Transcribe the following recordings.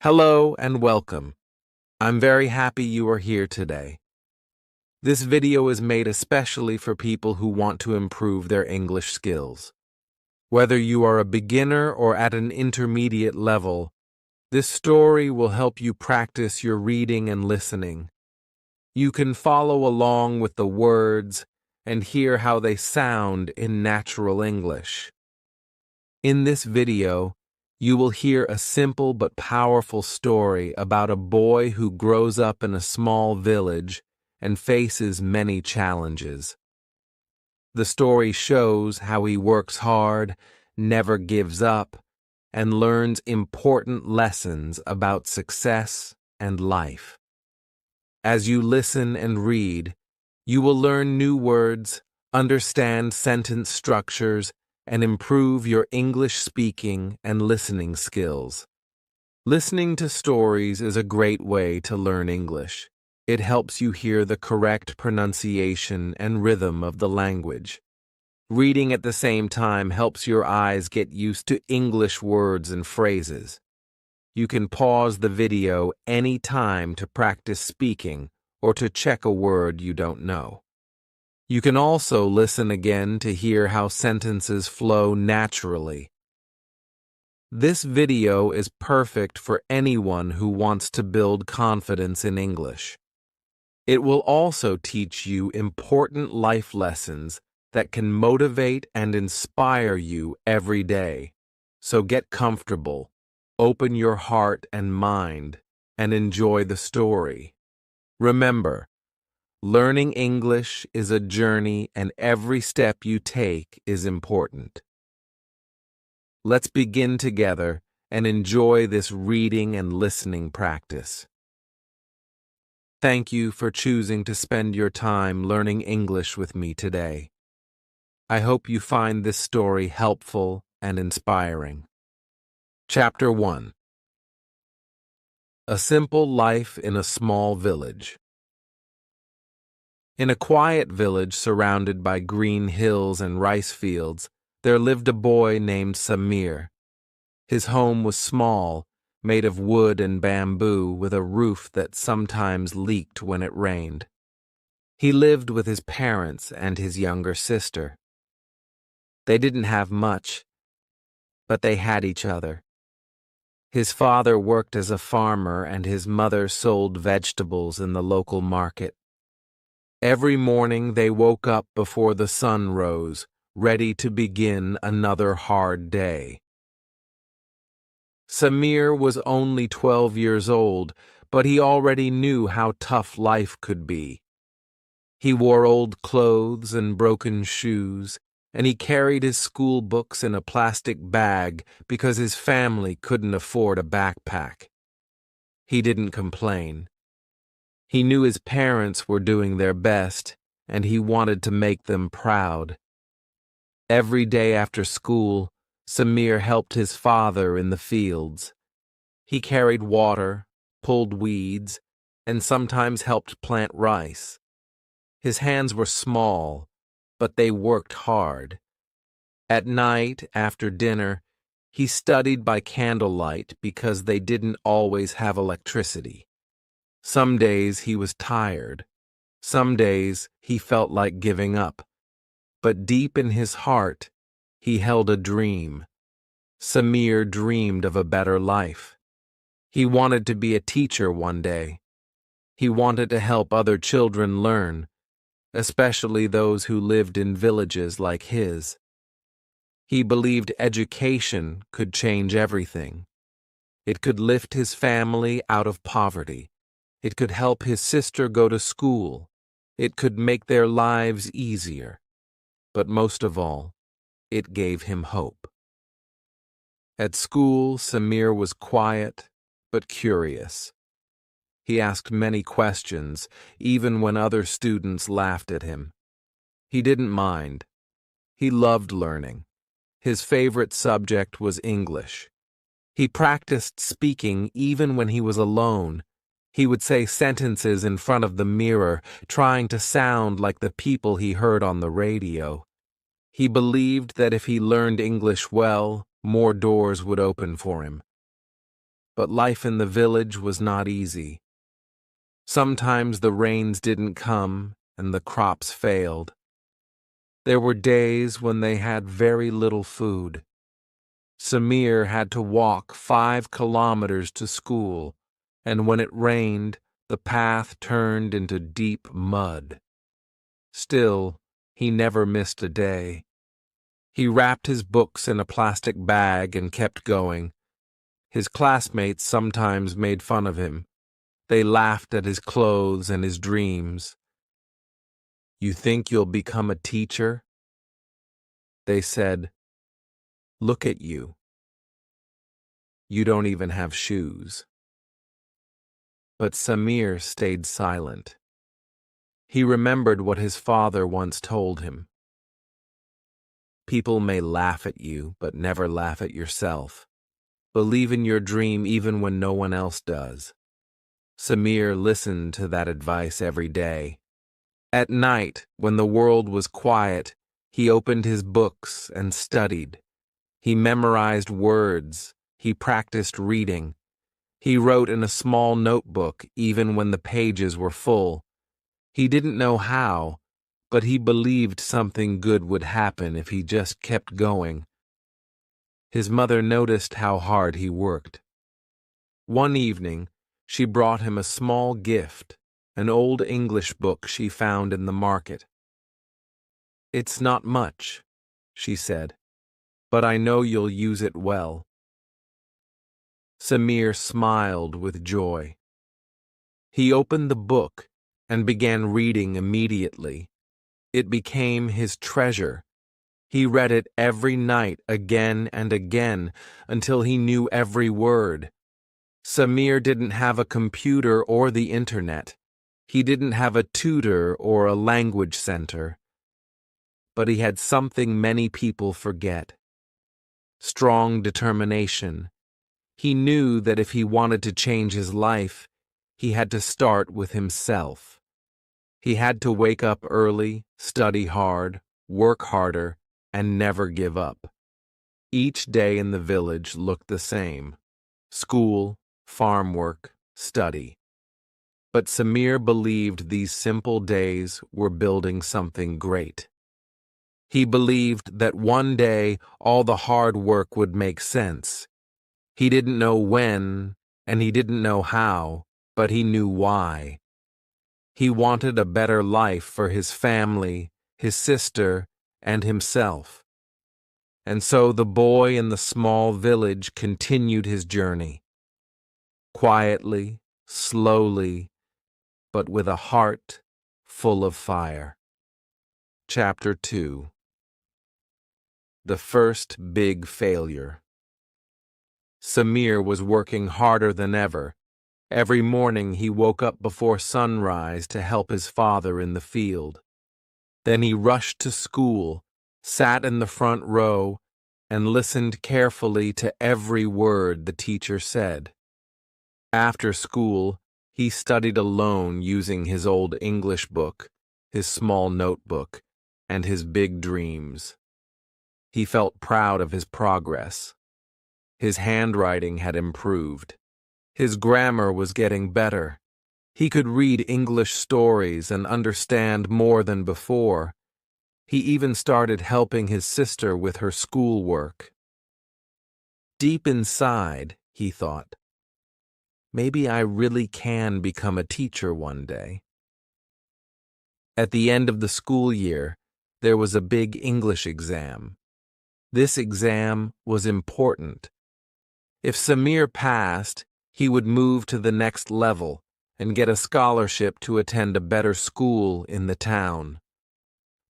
Hello and welcome. I'm very happy you are here today. This video is made especially for people who want to improve their English skills. Whether you are a beginner or at an intermediate level, this story will help you practice your reading and listening. You can follow along with the words and hear how they sound in natural English. In this video, you will hear a simple but powerful story about a boy who grows up in a small village and faces many challenges. The story shows how he works hard, never gives up, and learns important lessons about success and life. As you listen and read, you will learn new words, understand sentence structures, and improve your English speaking and listening skills. Listening to stories is a great way to learn English. It helps you hear the correct pronunciation and rhythm of the language. Reading at the same time helps your eyes get used to English words and phrases. You can pause the video any time to practice speaking or to check a word you don't know. You can also listen again to hear how sentences flow naturally. This video is perfect for anyone who wants to build confidence in English. It will also teach you important life lessons that can motivate and inspire you every day. So get comfortable, open your heart and mind, and enjoy the story. Remember, learning English is a journey and every step you take is important. Let's begin together and enjoy this reading and listening practice. Thank you for choosing to spend your time learning English with me today. I hope you find this story helpful and inspiring. Chapter 1. A Simple Life in a Small Village. In a quiet village surrounded by green hills and rice fields, there lived a boy named Samir. His home was small, made of wood and bamboo with a roof that sometimes leaked when it rained. He lived with his parents and his younger sister. They didn't have much, but they had each other. His father worked as a farmer and his mother sold vegetables in the local market. Every morning they woke up before the sun rose, ready to begin another hard day. Samir was only 12 years old, but he already knew how tough life could be. He wore old clothes and broken shoes, and he carried his school books in a plastic bag because his family couldn't afford a backpack. He didn't complain. He knew his parents were doing their best, and he wanted to make them proud. Every day after school, Samir helped his father in the fields. He carried water, pulled weeds, and sometimes helped plant rice. His hands were small, but they worked hard. At night, after dinner, he studied by candlelight because they didn't always have electricity. Some days he was tired. Some days he felt like giving up. But deep in his heart, he held a dream. Samir dreamed of a better life. He wanted to be a teacher one day. He wanted to help other children learn, especially those who lived in villages like his. He believed education could change everything. It could lift his family out of poverty. It could help his sister go to school. It could make their lives easier. But most of all, it gave him hope. At school, Samir was quiet but curious. He asked many questions, even when other students laughed at him. He didn't mind. He loved learning. His favorite subject was English. He practiced speaking even when he was alone. He would say sentences in front of the mirror, trying to sound like the people he heard on the radio. He believed that if he learned English well, more doors would open for him. But life in the village was not easy. Sometimes the rains didn't come and the crops failed. There were days when they had very little food. Samir had to walk 5 kilometers to school, and when it rained, the path turned into deep mud. Still, he never missed a day. He wrapped his books in a plastic bag and kept going. His classmates sometimes made fun of him. They laughed at his clothes and his dreams. "You think you'll become a teacher?" They said, "Look at you. You don't even have shoes." But Samir stayed silent. He remembered what his father once told him. "People may laugh at you, but never laugh at yourself. Believe in your dream even when no one else does." Samir listened to that advice every day. At night, when the world was quiet, he opened his books and studied. He memorized words. He practiced reading. He wrote in a small notebook even when the pages were full. He didn't know how, but he believed something good would happen if he just kept going. His mother noticed how hard he worked. One evening, she brought him a small gift, an old English book she found in the market. "It's not much," she said, "but I know you'll use it well." Samir smiled with joy. He opened the book and began reading immediately. It became his treasure. He read it every night again and again until he knew every word. Samir didn't have a computer or the internet. He didn't have a tutor or a language center. But he had something many people forget: strong determination. He knew that if he wanted to change his life, he had to start with himself. He had to wake up early, study hard, work harder, and never give up. Each day in the village looked the same: school, farm work, study. But Samir believed these simple days were building something great. He believed that one day all the hard work would make sense. He didn't know when, and he didn't know how, but he knew why. He wanted a better life for his family, his sister, and himself. And so the boy in the small village continued his journey. Quietly, slowly, but with a heart full of fire. Chapter 2. The First Big Failure. Samir was working harder than ever. Every morning he woke up before sunrise to help his father in the field. Then he rushed to school, sat in the front row, and listened carefully to every word the teacher said. After school, he studied alone using his old English book, his small notebook, and his big dreams. He felt proud of his progress. His handwriting had improved. His grammar was getting better. He could read English stories and understand more than before. He even started helping his sister with her schoolwork. Deep inside, he thought, maybe I really can become a teacher one day. At the end of the school year, there was a big English exam. This exam was important. If Samir passed, he would move to the next level and get a scholarship to attend a better school in the town.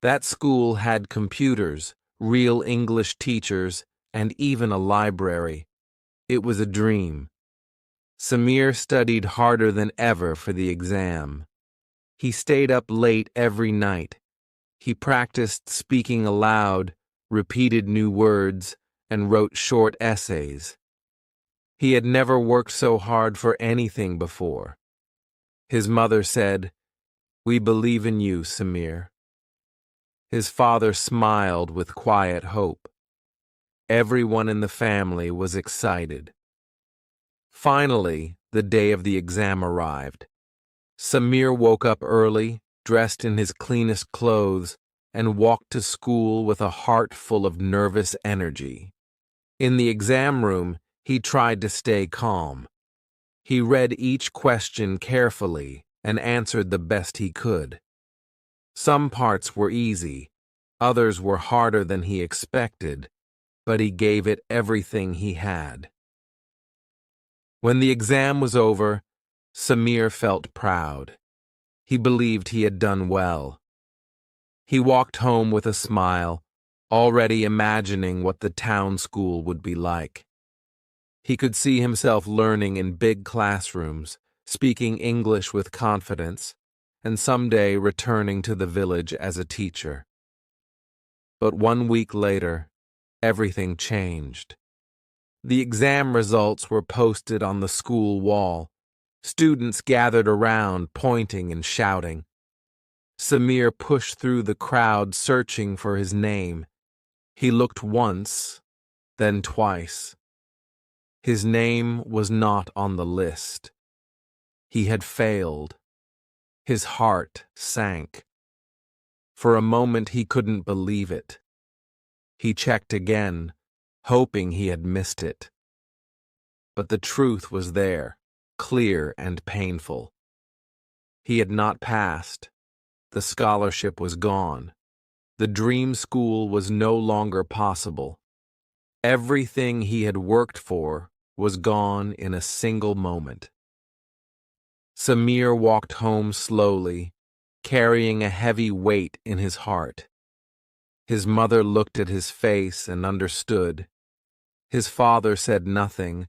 That school had computers, real English teachers, and even a library. It was a dream. Samir studied harder than ever for the exam. He stayed up late every night. He practiced speaking aloud, repeated new words, and wrote short essays. He had never worked so hard for anything before. His mother said, "We believe in you, Samir." His father smiled with quiet hope. Everyone in the family was excited. Finally, the day of the exam arrived. Samir woke up early, dressed in his cleanest clothes, and walked to school with a heart full of nervous energy. In the exam room, he tried to stay calm. He read each question carefully and answered the best he could. Some parts were easy, others were harder than he expected, but he gave it everything he had. When the exam was over, Samir felt proud. He believed he had done well. He walked home with a smile, already imagining what the town school would be like. He could see himself learning in big classrooms, speaking English with confidence, and someday returning to the village as a teacher. But 1 week later, everything changed. The exam results were posted on the school wall. Students gathered around, pointing and shouting. Samir pushed through the crowd, searching for his name. He looked once, then twice. His name was not on the list. He had failed. His heart sank. For a moment he couldn't believe it. He checked again, hoping he had missed it. But the truth was there, clear and painful. He had not passed. The scholarship was gone. The dream school was no longer possible. Everything he had worked for was gone in a single moment. Samir walked home slowly, carrying a heavy weight in his heart. His mother looked at his face and understood. His father said nothing,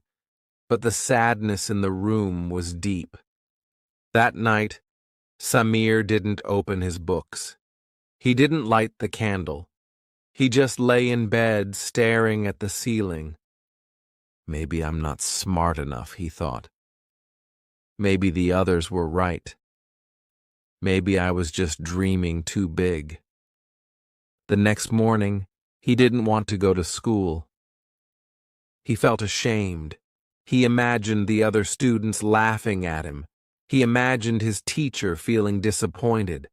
but the sadness in the room was deep. That night, Samir didn't open his books. He didn't light the candle. He just lay in bed, staring at the ceiling. Maybe I'm not smart enough, he thought. Maybe the others were right. Maybe I was just dreaming too big. The next morning, he didn't want to go to school. He felt ashamed. He imagined the other students laughing at him. He imagined his teacher feeling disappointed.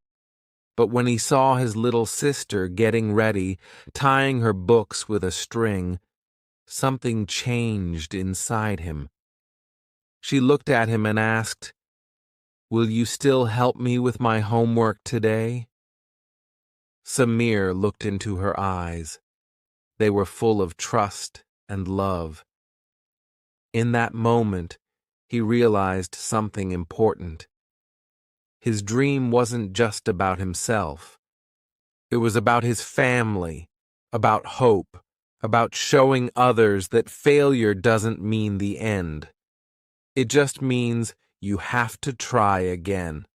But when he saw his little sister getting ready, tying her books with a string, something changed inside him. She looked at him and asked, "Will you still help me with my homework today?" Samir looked into her eyes. They were full of trust and love. In that moment, he realized something important. His dream wasn't just about himself. It was about his family, about hope, about showing others that failure doesn't mean the end. It just means you have to try again.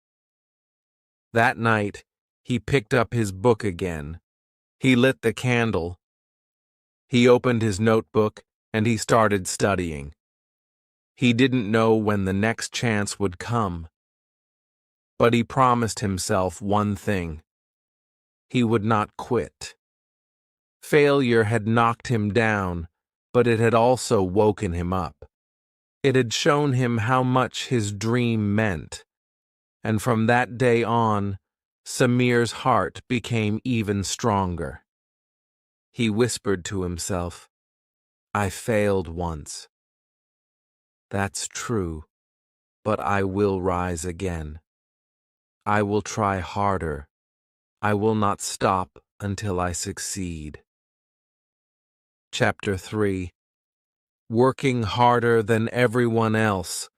That night, he picked up his book again. He lit the candle. He opened his notebook and he started studying. He didn't know when the next chance would come. But he promised himself one thing. He would not quit. Failure had knocked him down, but it had also woken him up. It had shown him how much his dream meant. And from that day on, Samir's heart became even stronger. He whispered to himself, "I failed once. That's true, but I will rise again. I will try harder. I will not stop until I succeed." Chapter 3. Working harder than everyone else.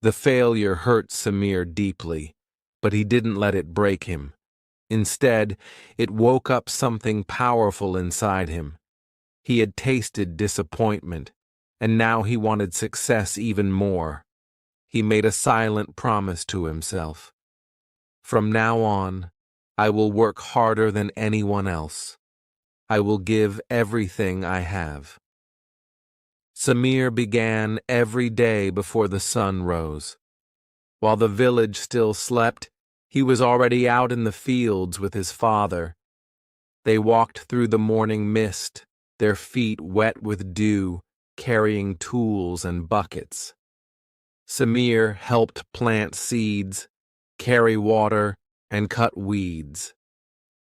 The failure hurt Samir deeply, but he didn't let it break him. Instead, it woke up something powerful inside him. He had tasted disappointment, and now he wanted success even more. He made a silent promise to himself. From now on, I will work harder than anyone else. I will give everything I have. Samir began every day before the sun rose. While the village still slept, he was already out in the fields with his father. They walked through the morning mist, their feet wet with dew, carrying tools and buckets. Samir helped plant seeds, carry water, and cut weeds.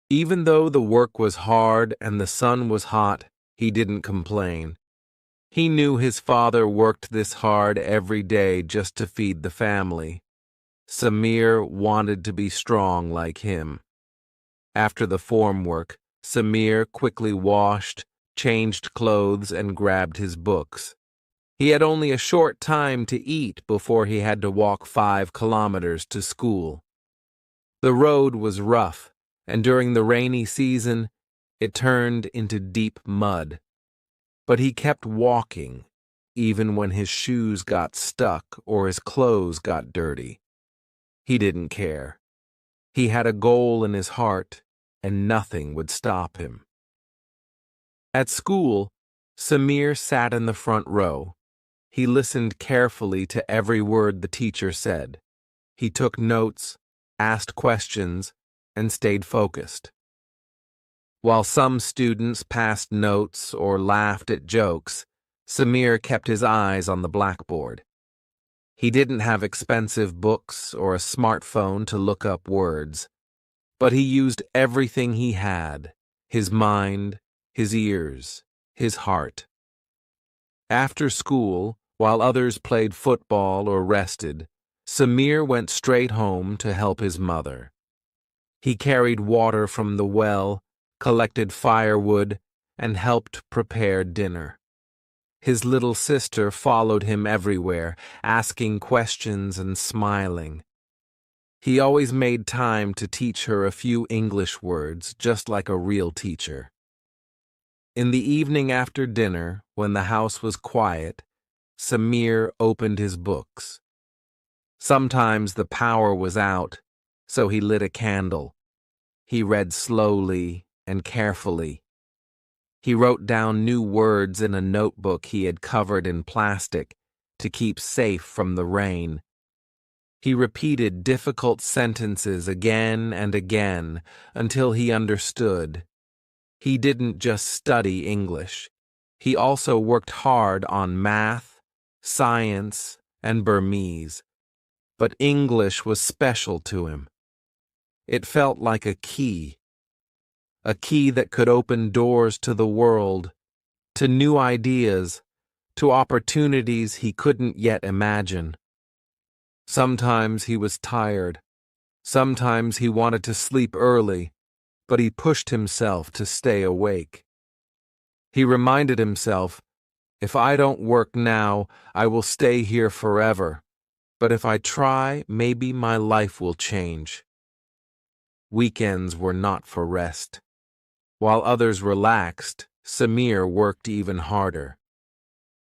Even though the work was hard and the sun was hot, he didn't complain. He knew his father worked this hard every day just to feed the family. Samir wanted to be strong like him. After the form work, Samir quickly washed, changed clothes, and grabbed his books. He had only a short time to eat before he had to walk 5 kilometers to school. The road was rough, and during the rainy season, it turned into deep mud. But he kept walking, even when his shoes got stuck or his clothes got dirty. He didn't care. He had a goal in his heart, and nothing would stop him. At school, Samir sat in the front row. He listened carefully to every word the teacher said. He took notes, asked questions, and stayed focused. While some students passed notes or laughed at jokes, Samir kept his eyes on the blackboard. He didn't have expensive books or a smartphone to look up words, but he used everything he had: his mind, his ears, his heart. After school, while others played football or rested, Samir went straight home to help his mother. He carried water from the well, collected firewood, and helped prepare dinner. His little sister followed him everywhere, asking questions and smiling. He always made time to teach her a few English words, just like a real teacher. In the evening after dinner, when the house was quiet, Samir opened his books. Sometimes the power was out, so he lit a candle. He read slowly and carefully. He wrote down new words in a notebook he had covered in plastic to keep safe from the rain. He repeated difficult sentences again and again until he understood. He didn't just study English. He also worked hard on math, science, and Burmese. But English was special to him. It felt like a key that could open doors to the world, to new ideas, to opportunities he couldn't yet imagine. Sometimes he was tired. Sometimes he wanted to sleep early, but he pushed himself to stay awake. He reminded himself, if I don't work now, I will stay here forever. But if I try, maybe my life will change. Weekends were not for rest. While others relaxed, Samir worked even harder.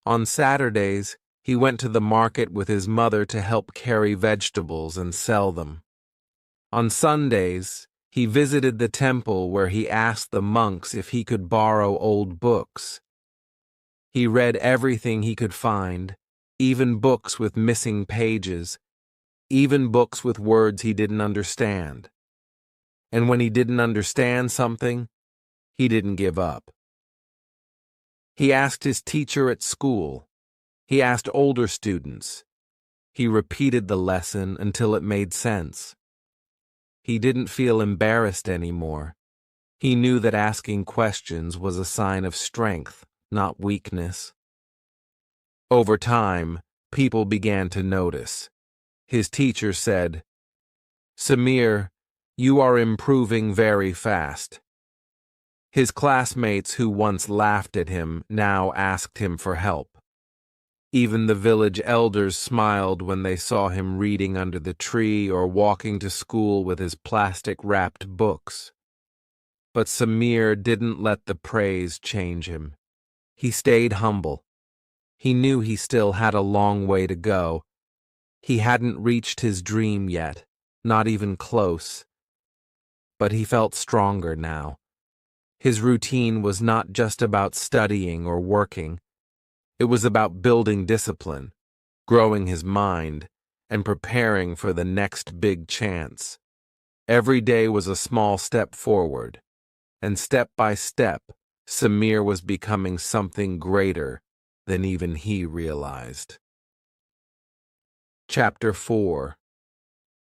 On Saturdays, he went to the market with his mother to help carry vegetables and sell them. On Sundays, he visited the temple where he asked the monks if he could borrow old books. He read everything he could find, even books with missing pages, even books with words he didn't understand. And when he didn't understand something, he didn't give up. He asked his teacher at school. He asked older students. He repeated the lesson until it made sense. He didn't feel embarrassed anymore. He knew that asking questions was a sign of strength, not weakness. Over time, people began to notice. His teacher said, "Samir, you are improving very fast." His classmates who once laughed at him now asked him for help. Even the village elders smiled when they saw him reading under the tree or walking to school with his plastic-wrapped books. But Samir didn't let the praise change him. He stayed humble. He knew he still had a long way to go. He hadn't reached his dream yet, not even close. But he felt stronger now. His routine was not just about studying or working. It was about building discipline, growing his mind, and preparing for the next big chance. Every day was a small step forward, and step by step, Samir was becoming something greater, than even he realized. Chapter 4.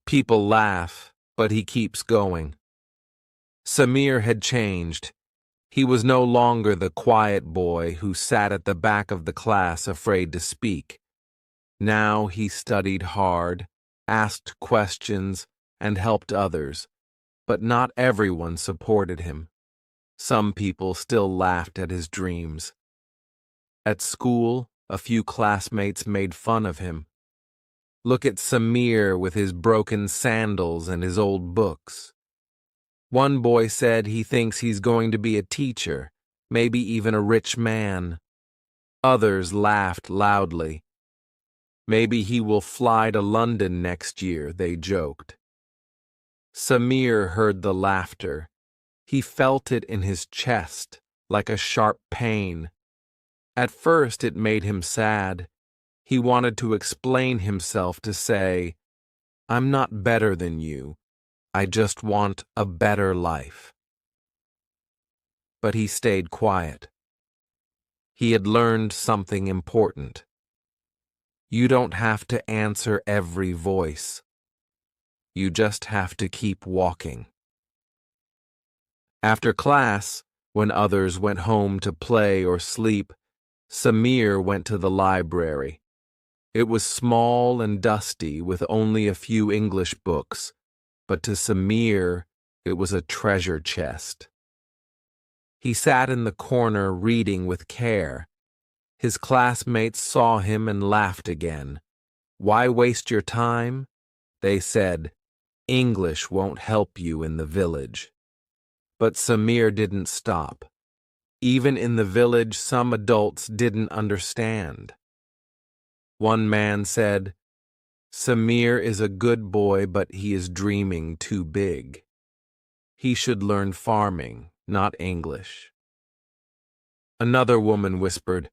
People laugh, but he keeps going. Samir had changed. He was no longer the quiet boy who sat at the back of the class afraid to speak. Now he studied hard, asked questions, and helped others, but not everyone supported him. Some people still laughed at his dreams. At school, a few classmates made fun of him. Look at Samir with his broken sandals and his old books. One boy said he thinks he's going to be a teacher, maybe even a rich man. Others laughed loudly. Maybe he will fly to London next year, they joked. Samir heard the laughter. He felt it in his chest, like a sharp pain. At first it made him sad. He wanted to explain himself to say, "I'm not better than you. I just want a better life." But he stayed quiet. He had learned something important. You don't have to answer every voice. You just have to keep walking. After class, when others went home to play or sleep, Samir went to the library. It was small and dusty with only a few English books, but to Samir, it was a treasure chest. He sat in the corner reading with care. His classmates saw him and laughed again. "Why waste your time?" They said. "English won't help you in the village." But Samir didn't stop. Even in the village, some adults didn't understand. One man said, "Samir is a good boy, but he is dreaming too big. He should learn farming, not English." Another woman whispered,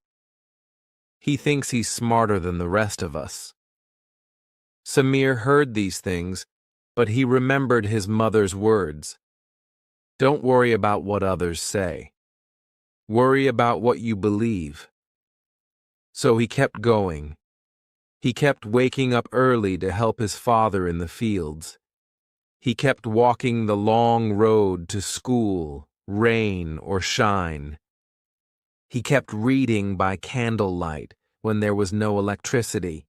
"He thinks he's smarter than the rest of us." Samir heard these things, but he remembered his mother's words. Don't worry about what others say. Worry about what you believe. So he kept going. He kept waking up early to help his father in the fields. He kept walking the long road to school, rain or shine. He kept reading by candlelight when there was no electricity.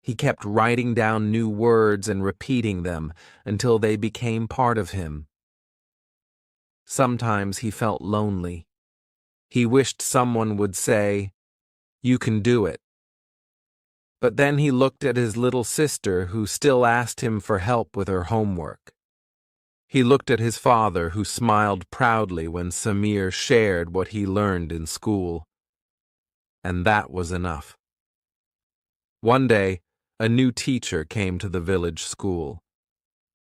He kept writing down new words and repeating them until they became part of him. Sometimes he felt lonely. He wished someone would say, "You can do it." But then he looked at his little sister who still asked him for help with her homework. He looked at his father who smiled proudly when Samir shared what he learned in school. And that was enough. One day, a new teacher came to the village school.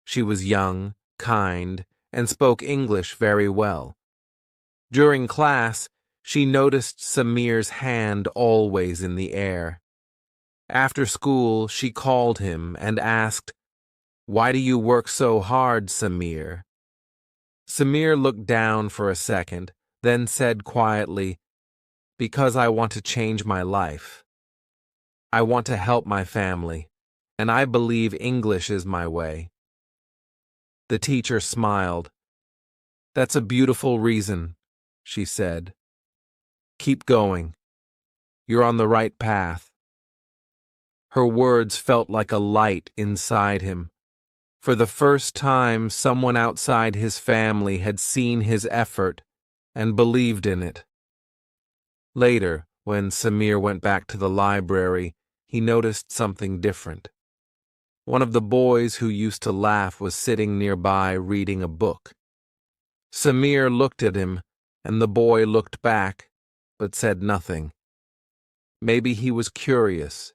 She was young, kind, and spoke English very well. During class, she noticed Samir's hand always in the air. After school, she called him and asked, "Why do you work so hard, Samir?" Samir looked down for a second, then said quietly, "Because I want to change my life. I want to help my family, and I believe English is my way." The teacher smiled. "That's a beautiful reason," she said. "Keep going. You're on the right path." Her words felt like a light inside him. For the first time, someone outside his family had seen his effort and believed in it. Later, when Samir went back to the library, he noticed something different. One of the boys who used to laugh was sitting nearby reading a book. Samir looked at him, and the boy looked back, but said nothing. Maybe he was curious.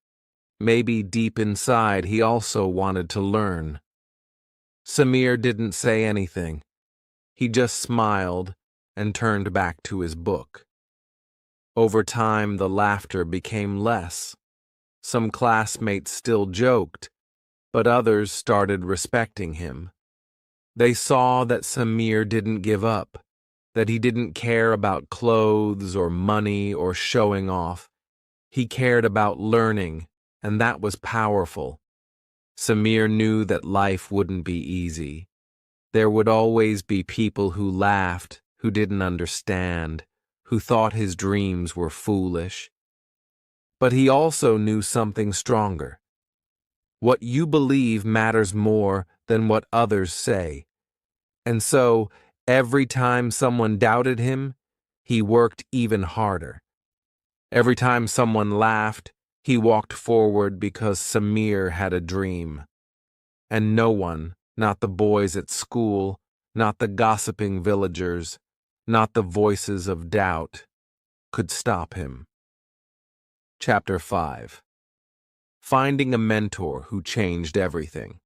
Maybe deep inside he also wanted to learn. Samir didn't say anything. He just smiled and turned back to his book. Over time, the laughter became less. Some classmates still joked, but others started respecting him. They saw that Samir didn't give up, that he didn't care about clothes or money or showing off. He cared about learning, and that was powerful. Samir knew that life wouldn't be easy. There would always be people who laughed, who didn't understand, who thought his dreams were foolish. But he also knew something stronger. What you believe matters more than what others say. And so, every time someone doubted him, he worked even harder. Every time someone laughed, he walked forward because Samir had a dream. And no one, not the boys at school, not the gossiping villagers, not the voices of doubt, could stop him. Chapter 5. Finding a mentor who changed everything.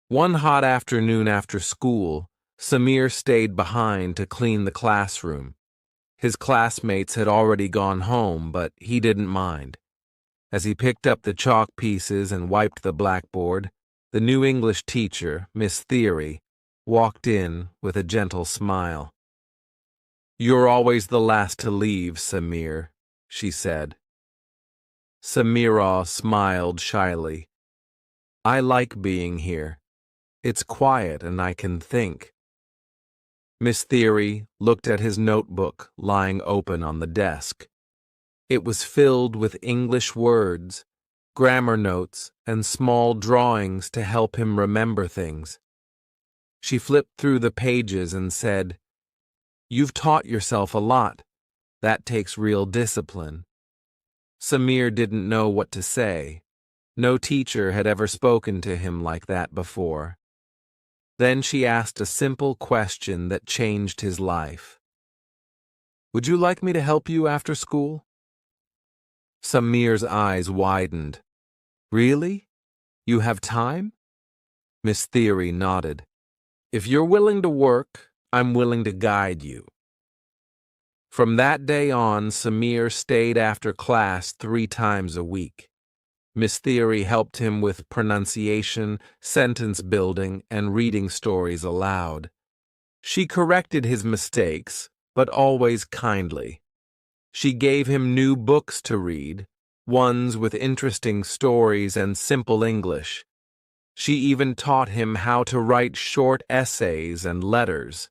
One hot afternoon after school, Samir stayed behind to clean the classroom. His classmates had already gone home, but he didn't mind. As he picked up the chalk pieces and wiped the blackboard, the new English teacher, Miss Theory, walked in with a gentle smile. "You're always the last to leave, Samir," she said. Samira smiled shyly. "I like being here. It's quiet and I can think." Miss Theory looked at his notebook lying open on the desk. It was filled with English words, grammar notes, and small drawings to help him remember things. She flipped through the pages and said, "You've taught yourself a lot. That takes real discipline." Samir didn't know what to say. No teacher had ever spoken to him like that before. Then she asked a simple question that changed his life. "Would you like me to help you after school?" Samir's eyes widened. "Really? You have time?" Miss Theory nodded. "If you're willing to work, I'm willing to guide you." From that day on, Samir stayed after class 3 times a week. Miss Theory helped him with pronunciation, sentence building, and reading stories aloud. She corrected his mistakes, but always kindly. She gave him new books to read, ones with interesting stories and simple English. She even taught him how to write short essays and letters.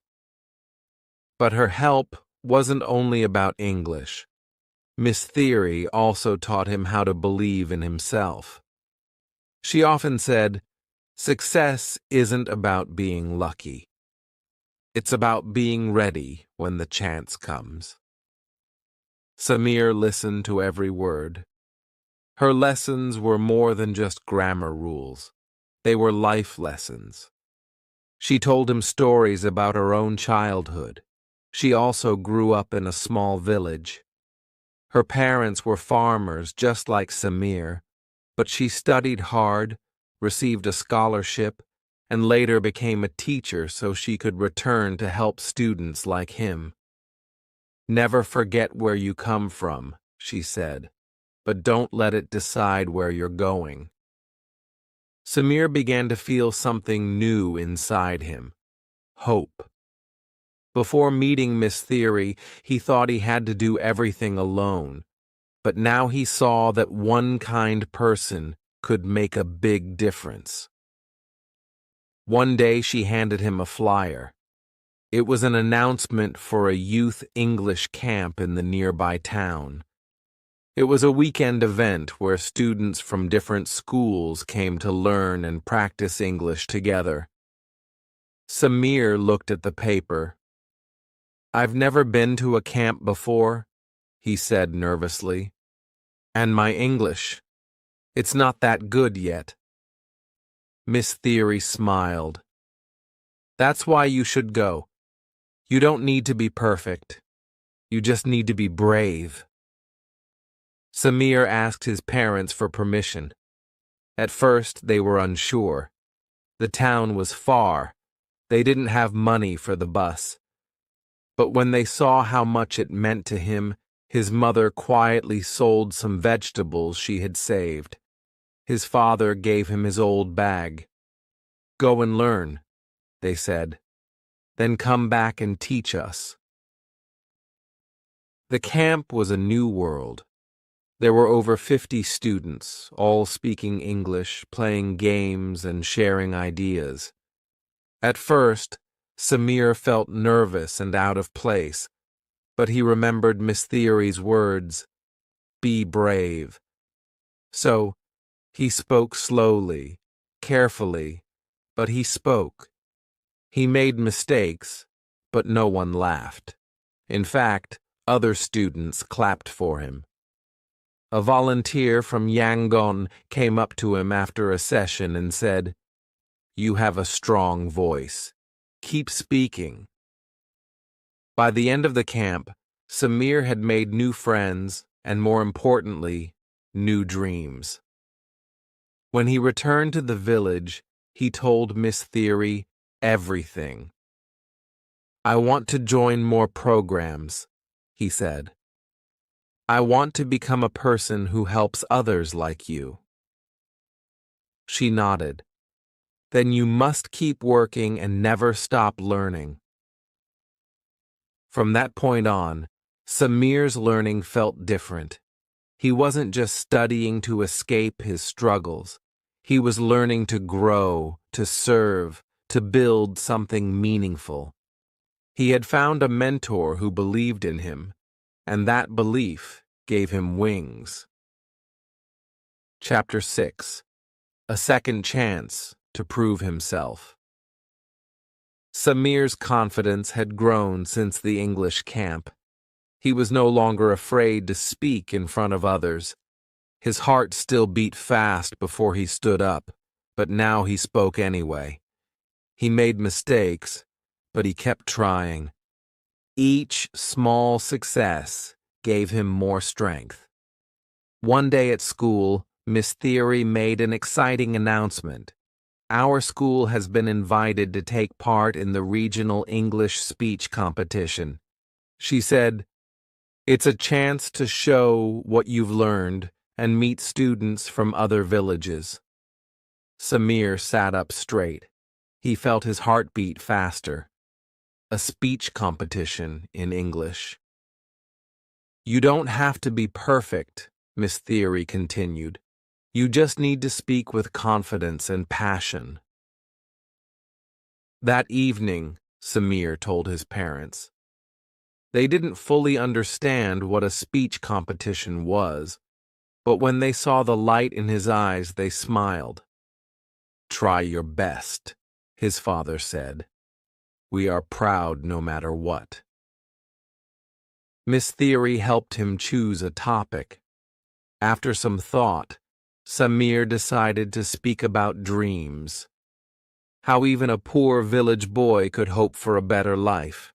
But her help wasn't only about English. Miss Theory also taught him how to believe in himself. She often said, "Success isn't about being lucky. It's about being ready when the chance comes." Samir listened to every word. Her lessons were more than just grammar rules. They were life lessons. She told him stories about her own childhood. She also grew up in a small village. Her parents were farmers just like Samir, but she studied hard, received a scholarship, and later became a teacher so she could return to help students like him. "Never forget where you come from," she said, "but don't let it decide where you're going." Samir began to feel something new inside him: hope. Before meeting Miss Theory, he thought he had to do everything alone, but now he saw that one kind person could make a big difference. One day she handed him a flyer. It was an announcement for a youth English camp in the nearby town. It was a weekend event where students from different schools came to learn and practice English together. Samir looked at the paper. "I've never been to a camp before," he said nervously. "And my English, it's not that good yet." Miss Theory smiled. "That's why you should go. You don't need to be perfect. You just need to be brave." Samir asked his parents for permission. At first, they were unsure. The town was far. They didn't have money for the bus. But when they saw how much it meant to him, his mother quietly sold some vegetables she had saved. His father gave him his old bag. "Go and learn," they said. "Then come back and teach us." The camp was a new world. There were over 50 students, all speaking English, playing games, and sharing ideas. At first, Samir felt nervous and out of place, but he remembered Miss Theory's words, "Be brave." So, he spoke slowly, carefully, but he spoke. He made mistakes, but no one laughed. In fact, other students clapped for him. A volunteer from Yangon came up to him after a session and said, "You have a strong voice. Keep speaking." By the end of the camp, Samir had made new friends and, more importantly, new dreams. When he returned to the village, he told Miss Theory everything. "I want to join more programs," he said. "I want to become a person who helps others like you." She nodded. "Then you must keep working and never stop learning." From that point on, Samir's learning felt different. He wasn't just studying to escape his struggles. He was learning to grow, to serve, to build something meaningful. He had found a mentor who believed in him, and that belief gave him wings. Chapter 6. A Second Chance to Prove Himself. Samir's confidence had grown since the English camp. He was no longer afraid to speak in front of others. His heart still beat fast before he stood up, but now he spoke anyway. He made mistakes, but he kept trying. Each small success gave him more strength. One day at school, Miss Theory made an exciting announcement. "Our school has been invited to take part in the regional English speech competition." She said, "It's a chance to show what you've learned and meet students from other villages." Samir sat up straight. He felt his heart beat faster. A speech competition in English. "You don't have to be perfect," Miss Theory continued. "You just need to speak with confidence and passion." That evening, Samir told his parents. They didn't fully understand what a speech competition was, but when they saw the light in his eyes, they smiled. "Try your best," his father said. "We are proud no matter what." Miss Theory helped him choose a topic. After some thought, Samir decided to speak about dreams. How even a poor village boy could hope for a better life.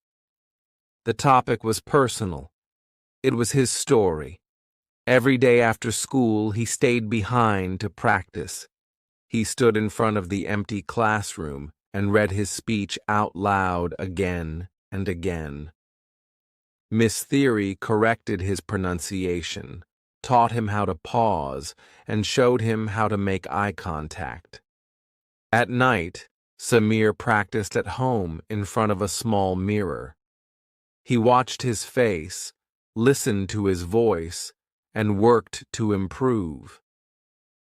The topic was personal. It was his story. Every day after school, he stayed behind to practice. He stood in front of the empty classroom and read his speech out loud again and again. Miss Theory corrected his pronunciation, taught him how to pause, and showed him how to make eye contact. At night, Samir practiced at home in front of a small mirror. He watched his face, listened to his voice, and worked to improve.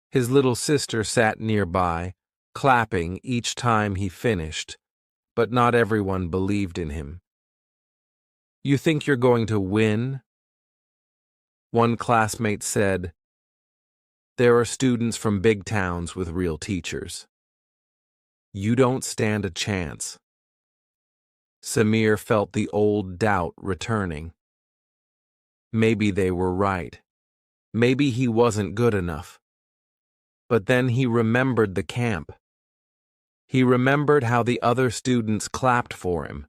His little sister sat nearby, clapping each time he finished, but not everyone believed in him. "You think you're going to win?" One classmate said, "There are students from big towns with real teachers. You don't stand a chance." Samir felt the old doubt returning. Maybe they were right. Maybe he wasn't good enough. But then he remembered the camp. He remembered how the other students clapped for him.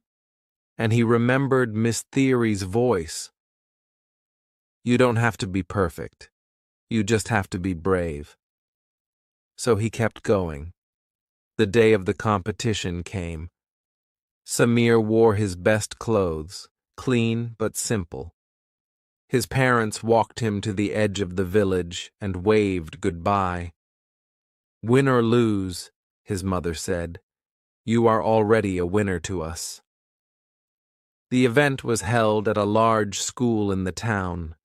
And he remembered Miss Theory's voice. "You don't have to be perfect. You just have to be brave." So he kept going. The day of the competition came. Samir wore his best clothes, clean but simple. His parents walked him to the edge of the village and waved goodbye. "Win or lose," his mother said, "you are already a winner to us." The event was held at a large school in the town.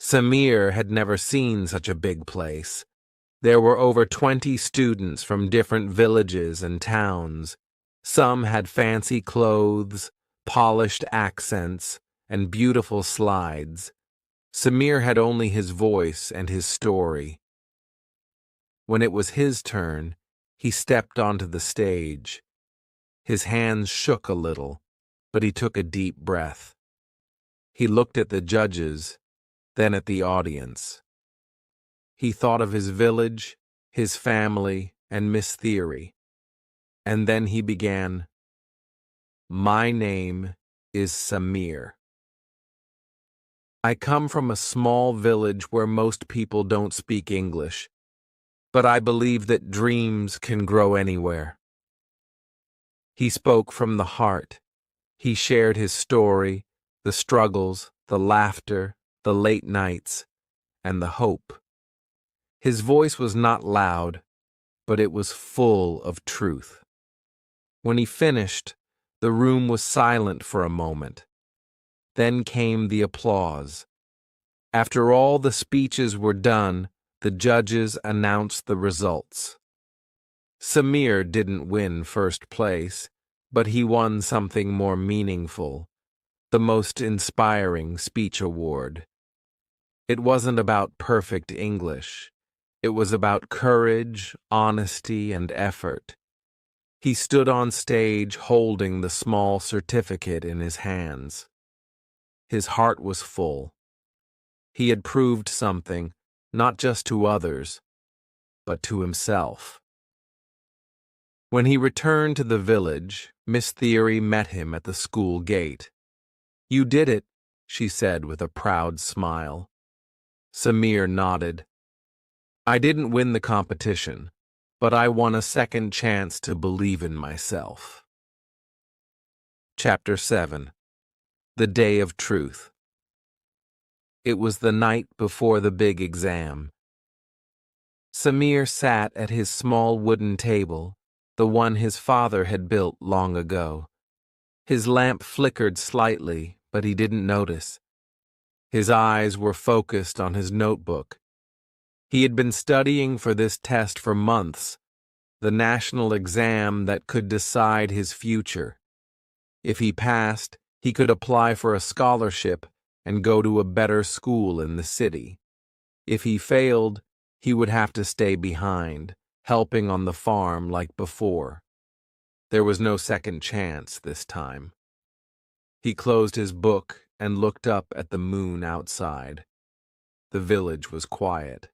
Samir had never seen such a big place. There were over 20 students from different villages and towns. Some had fancy clothes, polished accents, and beautiful slides. Samir had only his voice and his story. When it was his turn, he stepped onto the stage. His hands shook a little, but he took a deep breath. He looked at the judges, then at the audience. He thought of his village, his family, and Miss Theory. And then he began, "My name is Samir. I come from a small village where most people don't speak English, but I believe that dreams can grow anywhere." He spoke from the heart. He shared his story, the struggles, the laughter, the late nights, and the hope. His voice was not loud, but it was full of truth. When he finished, the room was silent for a moment. Then came the applause. After all the speeches were done, the judges announced the results. Samir didn't win first place, but he won something more meaningful, the most inspiring speech award. It wasn't about perfect English. It was about courage, honesty, and effort. He stood on stage holding the small certificate in his hands. His heart was full. He had proved something, not just to others, but to himself. When he returned to the village, Miss Theory met him at the school gate. "You did it," she said with a proud smile. Samir nodded. "I didn't win the competition, but I won a second chance to believe in myself." Chapter 7. The Day of Truth. It was the night before the big exam. Samir sat at his small wooden table, the one his father had built long ago. His lamp flickered slightly, but he didn't notice. His eyes were focused on his notebook. He had been studying for this test for months, the national exam that could decide his future. If he passed, he could apply for a scholarship and go to a better school in the city. If he failed, he would have to stay behind, helping on the farm like before. There was no second chance this time. He closed his book and looked up at the moon outside. The village was quiet.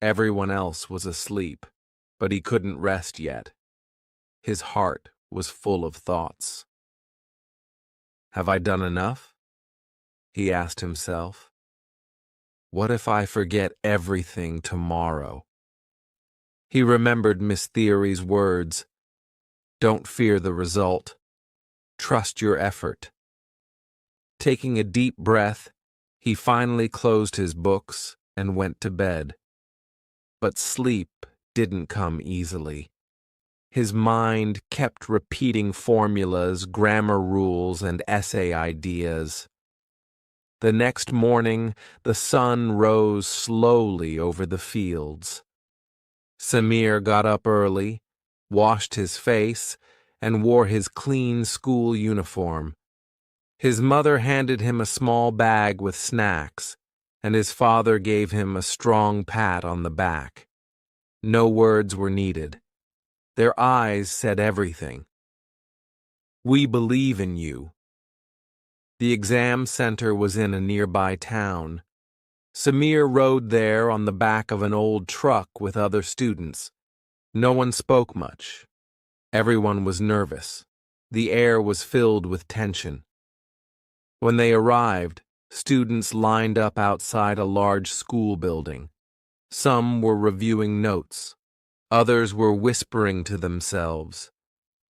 Everyone else was asleep, but he couldn't rest yet. His heart was full of thoughts. "Have I done enough?" he asked himself. "What if I forget everything tomorrow?" He remembered Miss Theory's words, "Don't fear the result. Trust your effort." Taking a deep breath, he finally closed his books and went to bed. But sleep didn't come easily. His mind kept repeating formulas, grammar rules, and essay ideas. The next morning, the sun rose slowly over the fields. Samir got up early, washed his face, and wore his clean school uniform. His mother handed him a small bag with snacks, and his father gave him a strong pat on the back. No words were needed. Their eyes said everything. "We believe in you." The exam center was in a nearby town. Samir rode there on the back of an old truck with other students. No one spoke much. Everyone was nervous. The air was filled with tension. When they arrived, students lined up outside a large school building. Some were reviewing notes. Others were whispering to themselves.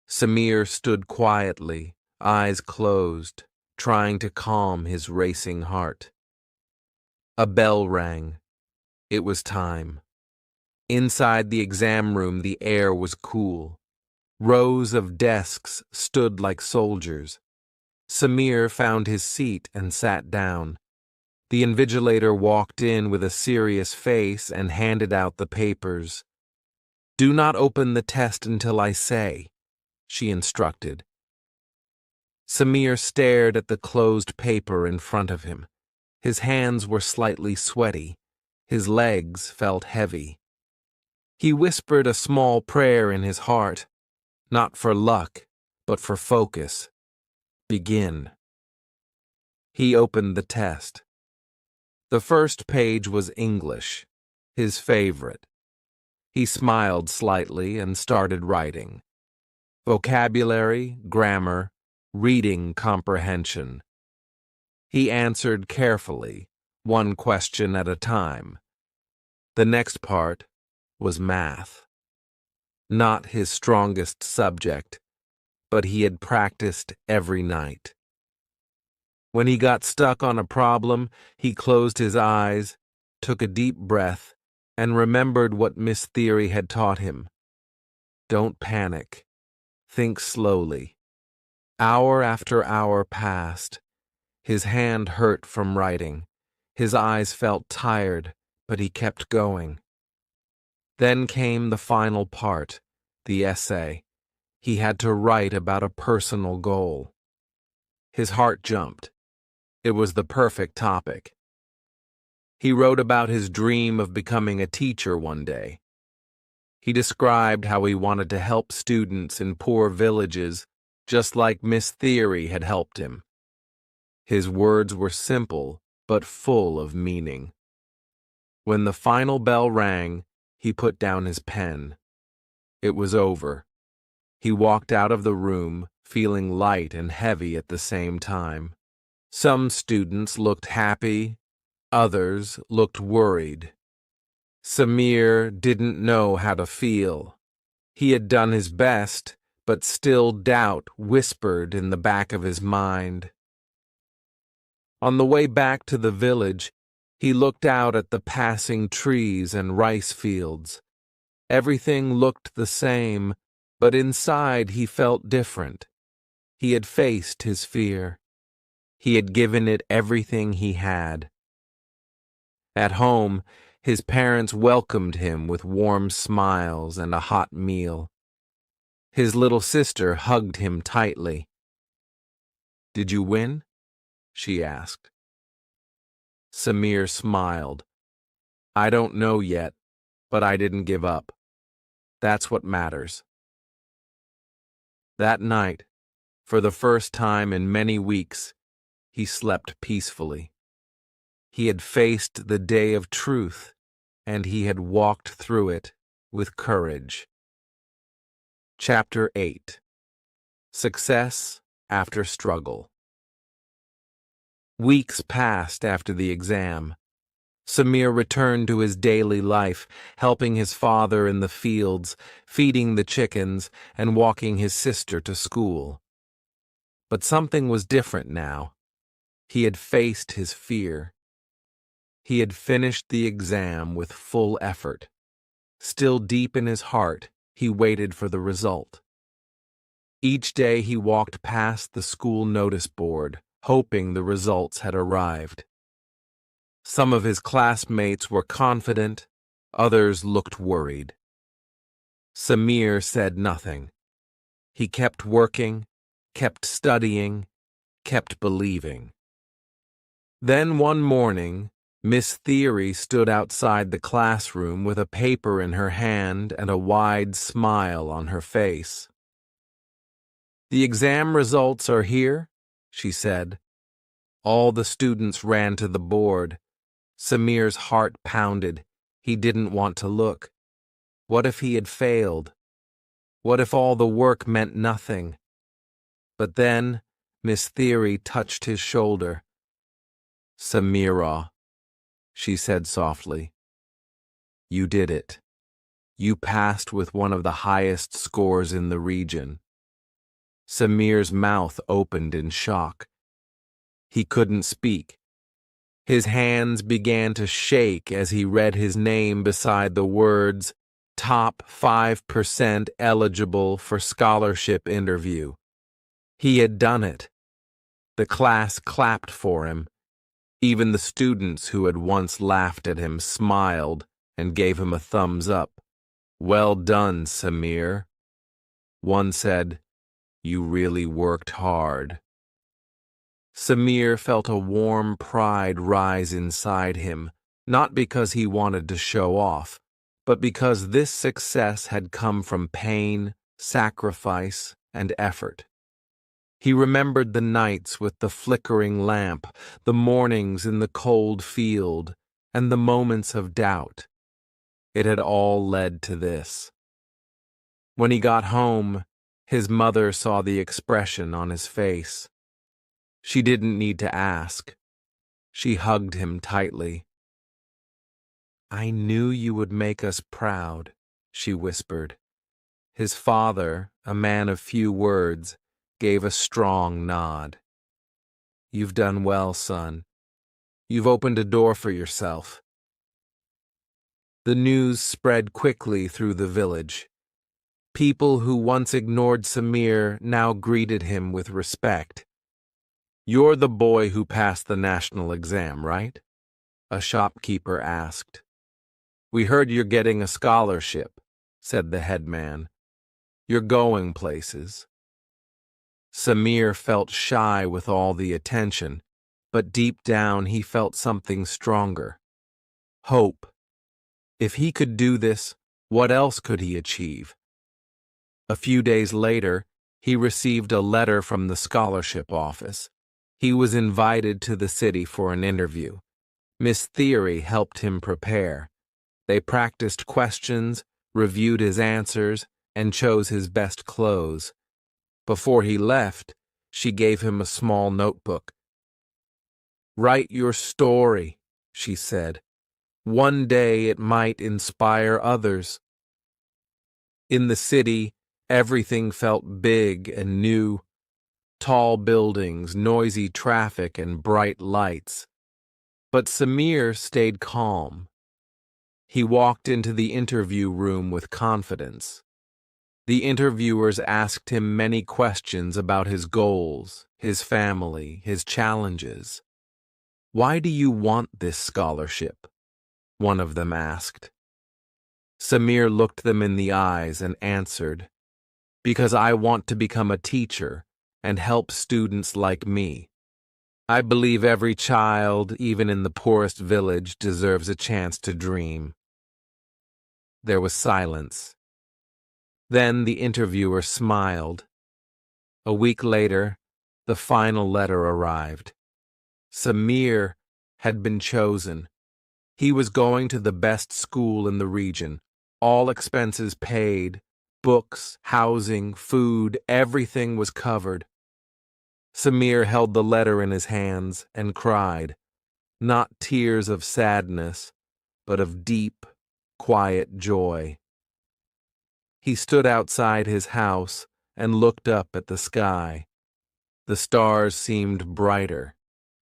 Samir stood quietly, eyes closed, trying to calm his racing heart. A bell rang. It was time. Inside the exam room, the air was cool. Rows of desks stood like soldiers. Samir found his seat and sat down. The invigilator walked in with a serious face and handed out the papers. "Do not open the test until I say," she instructed. Samir stared at the closed paper in front of him. His hands were slightly sweaty. His legs felt heavy. He whispered a small prayer in his heart, not for luck, but for focus. Begin. He opened the test. The first page was English, his favorite. He smiled slightly and started writing. Vocabulary, grammar, reading comprehension. He answered carefully, one question at a time. The next part was math. Not his strongest subject, but he had practiced every night. When he got stuck on a problem, he closed his eyes, took a deep breath, and remembered what Miss Theory had taught him. Don't panic. Think slowly. Hour after hour passed. His hand hurt from writing. His eyes felt tired, but he kept going. Then came the final part, the essay. He had to write about a personal goal. His heart jumped. It was the perfect topic. He wrote about his dream of becoming a teacher one day. He described how he wanted to help students in poor villages, just like Miss Theory had helped him. His words were simple, but full of meaning. When the final bell rang, he put down his pen. It was over. He walked out of the room, feeling light and heavy at the same time. Some students looked happy, others looked worried. Samir didn't know how to feel. He had done his best, but still doubt whispered in the back of his mind. On the way back to the village, he looked out at the passing trees and rice fields. Everything looked the same, but inside he felt different. He had faced his fear. He had given it everything he had. At home, his parents welcomed him with warm smiles and a hot meal. His little sister hugged him tightly. "Did you win?" she asked. Samir smiled. "I don't know yet, but I didn't give up. That's what matters." That night, for the first time in many weeks, he slept peacefully. He had faced the day of truth, and he had walked through it with courage. Chapter 8. Success After Struggle. Weeks passed after the exam. Samir returned to his daily life, helping his father in the fields, feeding the chickens, and walking his sister to school. But something was different now. He had faced his fear. He had finished the exam with full effort. Still deep in his heart, he waited for the result. Each day he walked past the school notice board, hoping the results had arrived. Some of his classmates were confident, others looked worried. Samir said nothing. He kept working, kept studying, kept believing. Then one morning, Miss Theory stood outside the classroom with a paper in her hand and a wide smile on her face. "The exam results are here," she said. All the students ran to the board. Samir's heart pounded. He didn't want to look. What if he had failed? What if all the work meant nothing? But then Miss Theory touched his shoulder. "Samira," she said softly, "you did it. You passed with one of the highest scores in the region." Samir's mouth opened in shock. He couldn't speak. His hands began to shake as he read his name beside the words, "Top 5% eligible for scholarship interview." He had done it. The class clapped for him. Even the students who had once laughed at him smiled and gave him a thumbs up. "Well done, Samir." One said, "You really worked hard." Samir felt a warm pride rise inside him, not because he wanted to show off, but because this success had come from pain, sacrifice, and effort. He remembered the nights with the flickering lamp, the mornings in the cold field, and the moments of doubt. It had all led to this. When he got home, his mother saw the expression on his face. She didn't need to ask. She hugged him tightly. "I knew you would make us proud," she whispered. His father, a man of few words, gave a strong nod. "You've done well, son. You've opened a door for yourself." The news spread quickly through the village. People who once ignored Samir now greeted him with respect. "You're the boy who passed the national exam, right?" a shopkeeper asked. "We heard you're getting a scholarship," said the headman. "You're going places." Samir felt shy with all the attention, but deep down he felt something stronger. Hope. If he could do this, what else could he achieve? A few days later, he received a letter from the scholarship office. He was invited to the city for an interview. Miss Theory helped him prepare. They practiced questions, reviewed his answers, and chose his best clothes. Before he left, she gave him a small notebook. "Write your story," she said. "One day it might inspire others." In the city, everything felt big and new. Tall buildings, noisy traffic, and bright lights. But Samir stayed calm. He walked into the interview room with confidence. The interviewers asked him many questions about his goals, his family, his challenges. "Why do you want this scholarship?" one of them asked. Samir looked them in the eyes and answered, "Because I want to become a teacher and help students like me. I believe every child, even in the poorest village, deserves a chance to dream." There was silence. Then the interviewer smiled. A week later, the final letter arrived. Samir had been chosen. He was going to the best school in the region, all expenses paid, books, housing, food, everything was covered. Samir held the letter in his hands and cried, not tears of sadness, but of deep, quiet joy. He stood outside his house and looked up at the sky. The stars seemed brighter.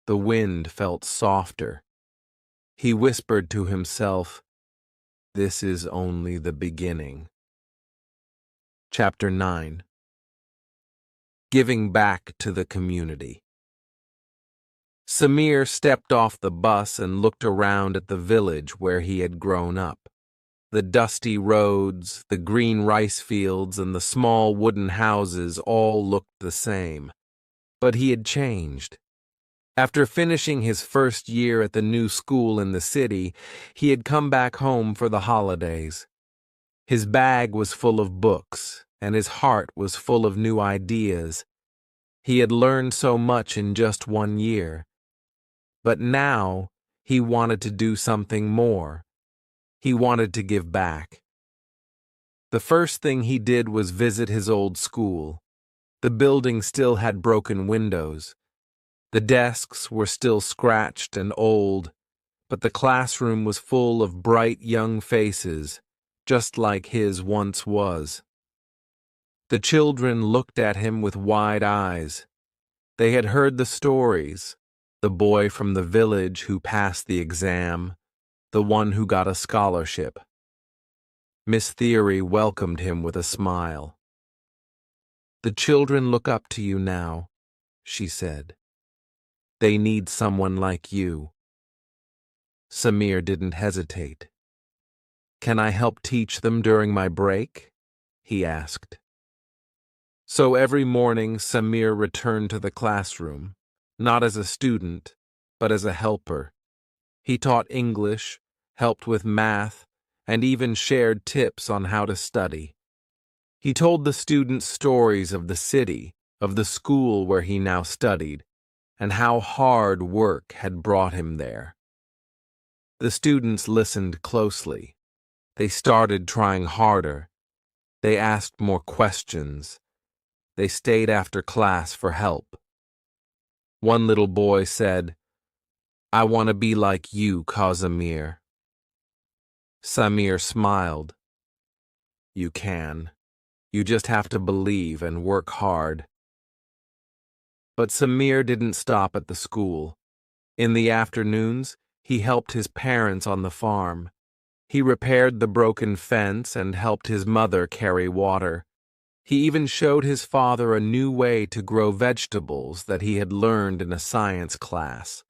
The wind felt softer. He whispered to himself, "This is only the beginning." Chapter 9. Giving back to the community. Samir stepped off the bus and looked around at the village where he had grown up. The dusty roads, the green rice fields, and the small wooden houses all looked the same. But he had changed. After finishing his first year at the new school in the city, he had come back home for the holidays. His bag was full of books, and his heart was full of new ideas. He had learned so much in just 1 year. But now he wanted to do something more. He wanted to give back. The first thing he did was visit his old school. The building still had broken windows. The desks were still scratched and old, but the classroom was full of bright young faces, just like his once was. The children looked at him with wide eyes. They had heard the stories, the boy from the village who passed the exam, the one who got a scholarship. Miss Theory welcomed him with a smile. "The children look up to you now," she said. They need someone like you." Samir didn't hesitate. "Can I help teach them during my break?" he asked. So every morning, Samir returned to the classroom, not as a student, but as a helper. He taught English, helped with math, and even shared tips on how to study. He told the students stories of the city, of the school where he now studied, and how hard work had brought him there. The students listened closely. They started trying harder. They asked more questions. They stayed after class for help. One little boy said, "I want to be like you, Casimir." Samir smiled. "You can. You just have to believe and work hard." But Samir didn't stop at the school. In the afternoons, he helped his parents on the farm. He repaired the broken fence and helped his mother carry water. He even showed his father a new way to grow vegetables that he had learned in a science class.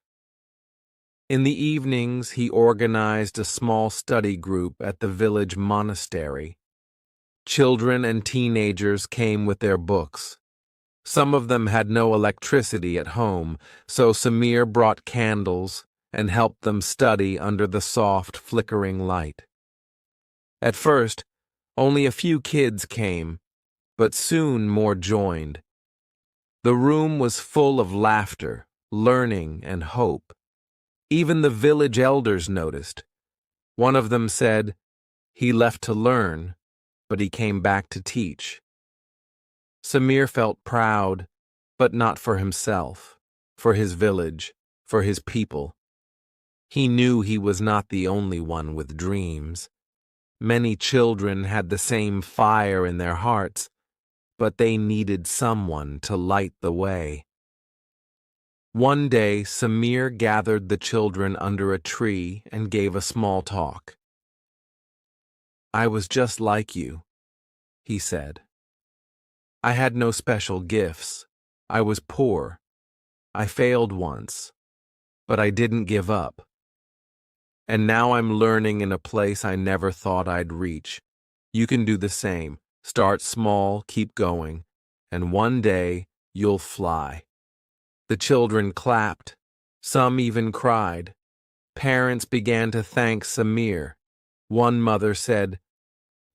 In the evenings, he organized a small study group at the village monastery. Children and teenagers came with their books. Some of them had no electricity at home, so Samir brought candles and helped them study under the soft, flickering light. At first, only a few kids came, but soon more joined. The room was full of laughter, learning, and hope. Even the village elders noticed. One of them said, "He left to learn, but he came back to teach." Samir felt proud, but not for himself, for his village, for his people. He knew he was not the only one with dreams. Many children had the same fire in their hearts, but they needed someone to light the way. One day, Samir gathered the children under a tree and gave a small talk. "I was just like you," he said. "I had no special gifts. I was poor. I failed once, but I didn't give up. And now I'm learning in a place I never thought I'd reach. You can do the same. Start small, keep going, and one day you'll fly." The children clapped. Some even cried. Parents began to thank Samir. One mother said,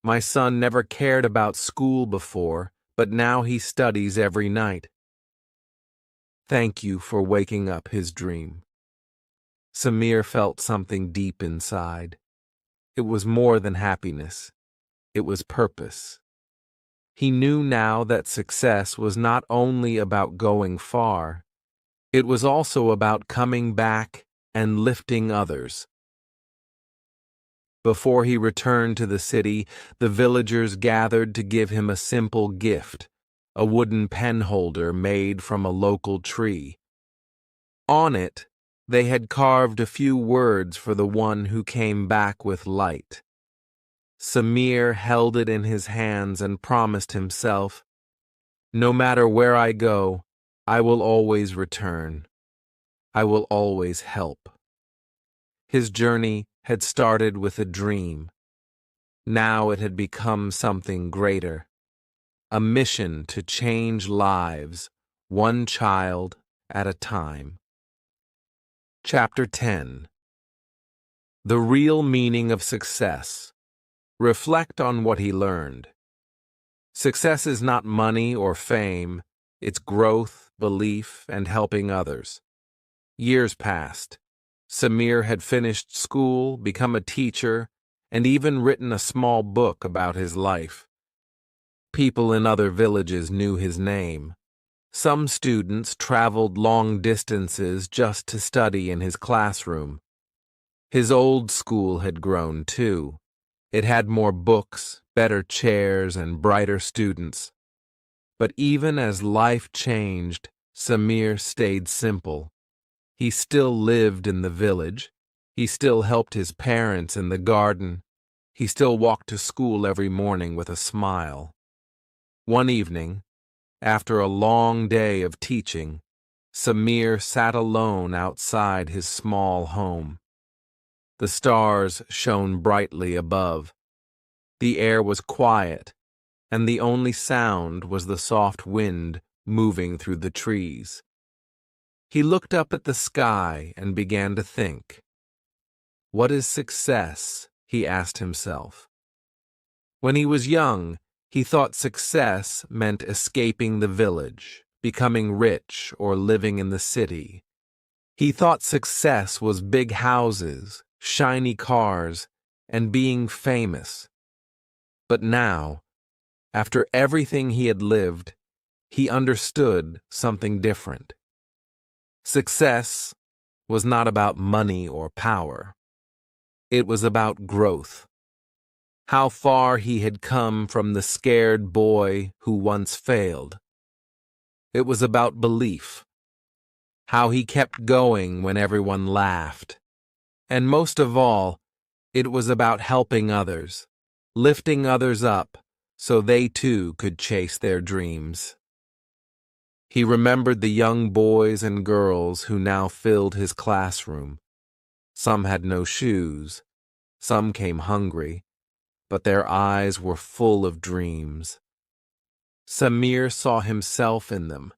"My son never cared about school before, but now he studies every night." Thank you for waking up his dream. Samir felt something deep inside. It was more than happiness. It was purpose. He knew now that success was not only about going far, it was also about coming back and lifting others. Before he returned to the city, the villagers gathered to give him a simple gift, a wooden pen holder made from a local tree. On it, they had carved a few words for the one who came back with light. Samir held it in his hands and promised himself, "No matter where I go, I will always return. I will always help." His journey had started with a dream. Now it had become something greater, a mission to change lives, one child at a time. Chapter 10. The real meaning of success. Reflect on what he learned. Success is not money or fame, it's growth, belief, and helping others. Years passed. Samir had finished school, become a teacher, and even written a small book about his life. People in other villages knew his name. Some students traveled long distances just to study in his classroom. His old school had grown too. It had more books, better chairs, and brighter students. But even as life changed, Samir stayed simple. He still lived in the village. He still helped his parents in the garden. He still walked to school every morning with a smile. One evening, after a long day of teaching, Samir sat alone outside his small home. The stars shone brightly above. The air was quiet, and the only sound was the soft wind moving through the trees. He looked up at the sky and began to think. What is success? He asked himself. When he was young, he thought success meant escaping the village, becoming rich, or living in the city. He thought success was big houses, shiny cars, and being famous. But now, after everything he had lived, he understood something different. Success was not about money or power. It was about growth. How far he had come from the scared boy who once failed. It was about belief. How he kept going when everyone laughed. And most of all, it was about helping others, lifting others up so they too could chase their dreams. He remembered the young boys and girls who now filled his classroom. Some had no shoes, some came hungry, but their eyes were full of dreams. Samir saw himself in them,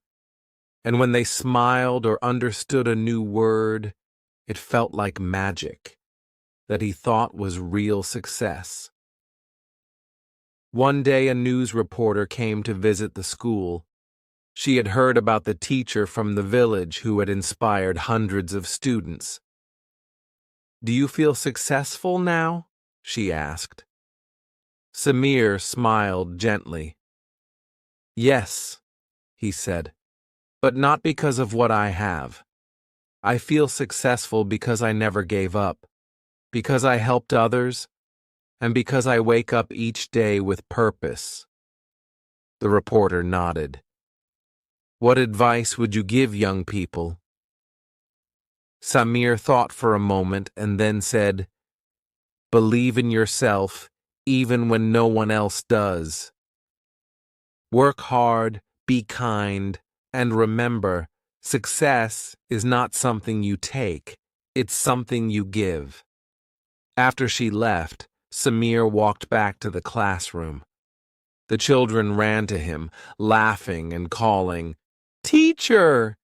and when they smiled or understood a new word, it felt like magic that he thought was real success. One day a news reporter came to visit the school. She had heard about the teacher from the village who had inspired hundreds of students. "Do you feel successful now?" she asked. Samir smiled gently. "Yes," he said, "but not because of what I have. I feel successful because I never gave up, because I helped others, and because I wake up each day with purpose." The reporter nodded. "What advice would you give young people?" Samir thought for a moment and then said, "Believe in yourself even when no one else does. Work hard, be kind, and remember, success is not something you take, it's something you give." After she left, Samir walked back to the classroom. The children ran to him, laughing and calling, "Teacher!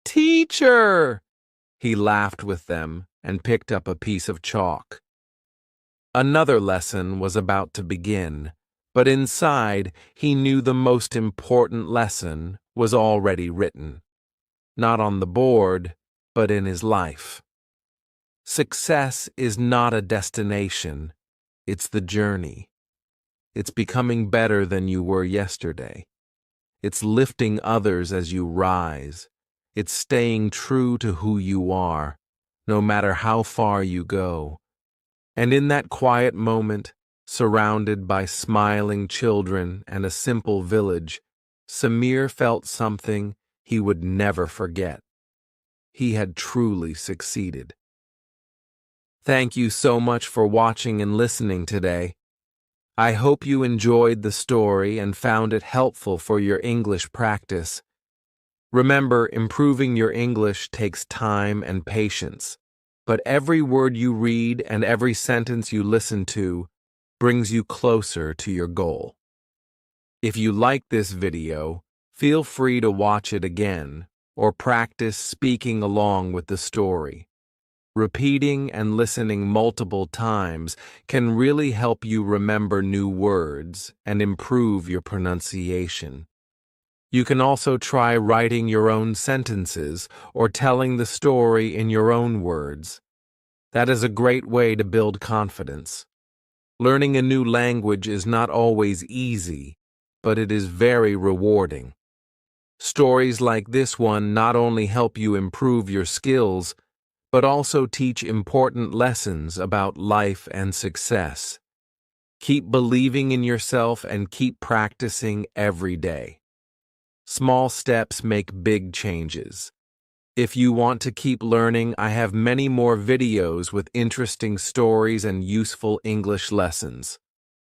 Teacher!" He laughed with them and picked up a piece of chalk. Another lesson was about to begin, but inside he knew the most important lesson was already written. Not on the board, but in his life. Success is not a destination, it's the journey. It's becoming better than you were yesterday. It's lifting others as you rise. It's staying true to who you are, no matter how far you go. And in that quiet moment, surrounded by smiling children and a simple village, Samir felt something he would never forget. He had truly succeeded. Thank you so much for watching and listening today. I hope you enjoyed the story and found it helpful for your English practice. Remember, improving your English takes time and patience, but every word you read and every sentence you listen to brings you closer to your goal. If you like this video, feel free to watch it again or practice speaking along with the story. Repeating and listening multiple times can really help you remember new words and improve your pronunciation. You can also try writing your own sentences or telling the story in your own words. That is a great way to build confidence. Learning a new language is not always easy, but it is very rewarding. Stories like this one not only help you improve your skills, but also teach important lessons about life and success. Keep believing in yourself and keep practicing every day. Small steps make big changes. If you want to keep learning, I have many more videos with interesting stories and useful English lessons.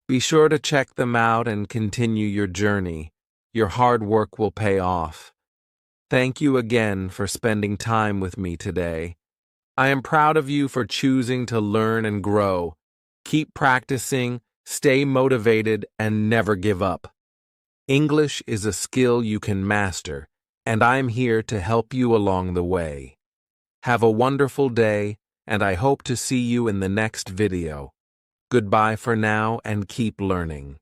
Be sure to check them out and continue your journey. Your hard work will pay off. Thank you again for spending time with me today. I am proud of you for choosing to learn and grow. Keep practicing, stay motivated, and never give up. English is a skill you can master, and I'm here to help you along the way. Have a wonderful day, and I hope to see you in the next video. Goodbye for now and keep learning.